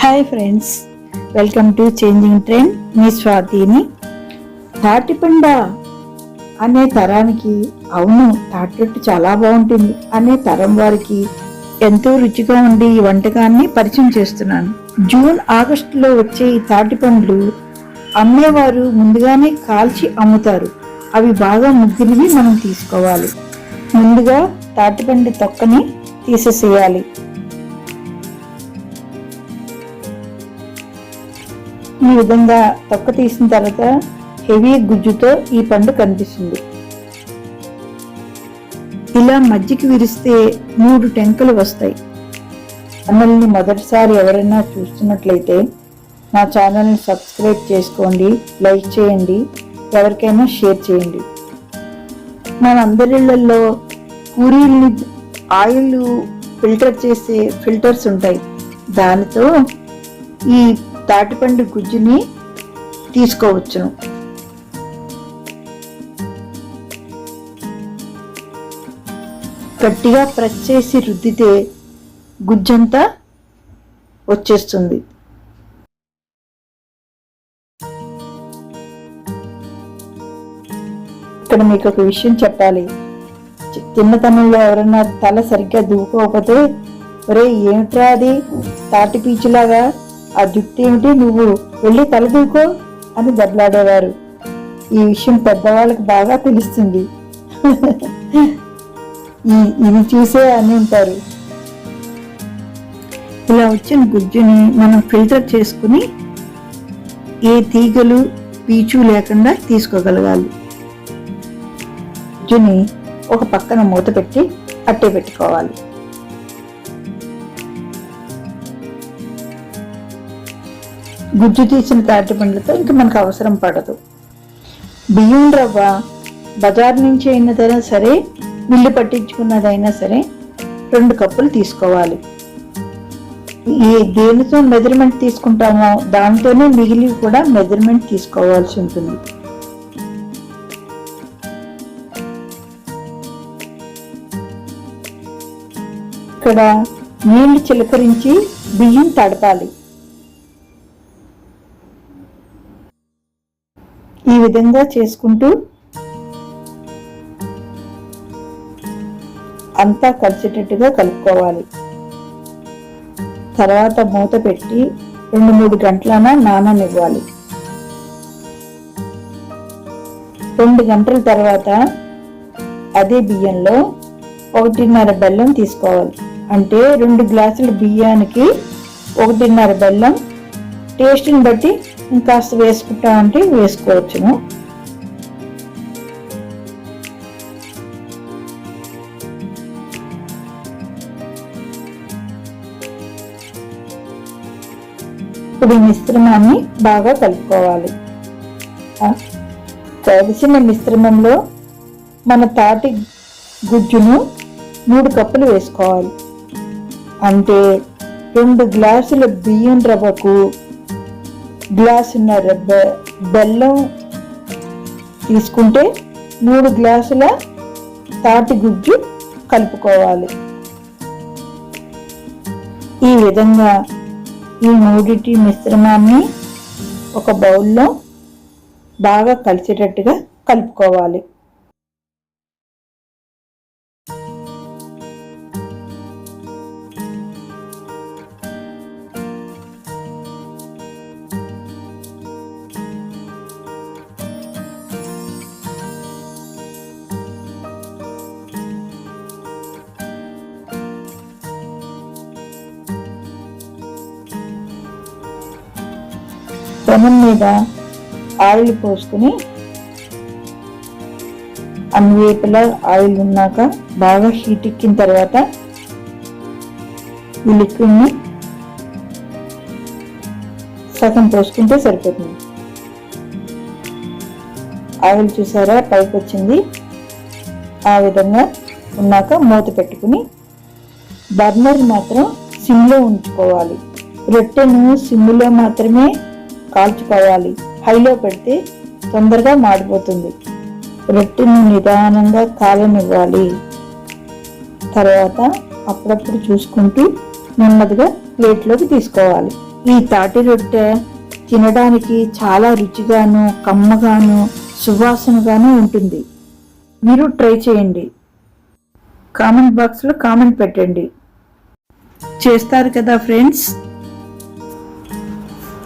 Hi friends, welcome to changing trend. మీ స్వాతిని. తాటిపండ అనే తరానికి అవును తాటిరొట్టు చాలా బాగుంటుంది అనే తరం వారికి ఎంతో రుచిగా ఉండి ఈ వంటకాన్ని పరిచయం చేస్తున్నాను. జూన్ ఆగస్టులో వచ్చే ఈ తాటిపండ్లు అమ్మేవారు ముందుగానే కాల్చి అమ్ముతారు. అవి బాగా ముగ్గినవి మనం తీసుకోవాలి. ముందుగా తాటిపండు తొక్కని తీసేసేయాలి. ఈ విధంగా తొక్క తీసిన తర్వాత హెవీ గుజ్జుతో ఈ పండు కనిపిస్తుంది. ఇలా మజ్జికి విరిస్తే 3 టెంకలు వస్తాయి. ఛానల్ని మొదటిసారి ఎవరైనా చూస్తున్నట్లయితే నా ఛానల్ని సబ్స్క్రైబ్ చేసుకోండి, లైక్ చేయండి, ఎవరికైనా షేర్ చేయండి. మనందరిళ్లలో పూరీల్ని ఆయిల్ ఫిల్టర్ చేసే ఫిల్టర్స్ ఉంటాయి. దానితో ఈ తాటిపండు గుజ్జుని తీసుకోవచ్చును. గట్టిగా ప్రెస్ చేసి రుద్దితే గుజ్జంతా వచ్చేస్తుంది. ఇక్కడ మీకు ఒక విషయం చెప్పాలి. చిన్నతనంలో ఎవరన్నా తల సరిగ్గా దువ్వుకోకపోతే, ఒరే ఏమిట్రా అది తాటి పీచులాగా, ఆ జుట్టు ఏమిటి, నువ్వు వెళ్ళి తల దువ్వుకో అని దెబ్బలాడేవారు. ఈ విషయం పెద్దవాళ్ళకి బాగా తెలుస్తుంది. ఇది చూసే అని ఉంటారు. ఇలా వచ్చిన గుజ్జుని మనం ఫిల్టర్ చేసుకుని ఏ తీగలు పీచు లేకుండా తీసుకోగలగాలి. గుజ్జుని ఒక పక్కన మూత పెట్టి అట్టే పెట్టుకోవాలి. గుజ్జు తీసిన తాటి పండ్లతో ఇంకా మనకు అవసరం పడదు. బియ్యం రవ్వ బజార్ నుంచి అయినదైనా సరే, మిల్లు పట్టించుకున్నదైనా సరే 2 కప్పులు తీసుకోవాలి. దేనితో మెజర్మెంట్ తీసుకుంటామో దాంతోనే మిగిలి కూడా మెజర్మెంట్ తీసుకోవాల్సి ఉంటుంది. ఇక్కడ నీళ్లు చిలకరించి బియ్యం తడపాలి. ఈ విధంగా చేసుకుంటూ అంతా కలిసేటట్టుగా కలుపుకోవాలి. తర్వాత మూత పెట్టి 2-3 గంటలన నాననివ్వాలి. 2 గంటల తర్వాత అదే బియ్యంలో 1.5 బెల్లం తీసుకోవాలి. అంటే 2 గ్లాసుల బియ్యానికి 1.5 బెల్లం. టేస్ట్ని బట్టి ఇంకాస్త వేసుకుంటామంటే వేసుకోవచ్చును. ఇప్పుడు ఈ మిశ్రమాన్ని బాగా కలుపుకోవాలి. కలిసిన మిశ్రమంలో మన తాటి గుజ్జును 3 కప్పులు వేసుకోవాలి. అంటే 2 గ్లాసుల బియ్యం రవ్వకు గ్లాసున్నర బెల్లం తీసుకుంటే 3 గ్లాసుల తాటి గుజ్జు కలుపుకోవాలి. ఈ విధంగా ఈ 3 మిశ్రమాన్ని ఒక బౌల్లో బాగా కలిసేటట్టుగా కలుపుకోవాలి. పెనం మీద ఆయిల్ పోసుకుని అన్ని వైపులా ఆయిల్ ఉన్నాక బాగా హీట్ ఎక్కిన తర్వాత ఈ లిక్విడ్ని సగం పోసుకుంటే సరిపోతుంది. ఆయిల్ చూసారా పైకి వచ్చింది. ఆ విధంగా ఉన్నాక మూత పెట్టుకుని బర్నర్ మాత్రం సిమ్లో ఉంచుకోవాలి. రొట్టెను సిమ్లో మాత్రమే కాల్చుకోవాలి. హైలో పెడితే తొందరగా మాడిపోతుంది. రొట్టెను నిదానంగా కాలనివ్వాలి. తర్వాత అప్పుడప్పుడు చూసుకుంటూ నెమ్మదిగా ప్లేట్లోకి తీసుకోవాలి. ఈ తాటి రొట్టె తినడానికి చాలా రుచిగాను, కమ్మగాను, సువాసనగాను ఉంటుంది. మీరు ట్రై చేయండి. కామెంట్ బాక్స్లో కామెంట్ పెట్టండి. చేస్తారు కదా ఫ్రెండ్స్.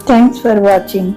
Thanks for watching.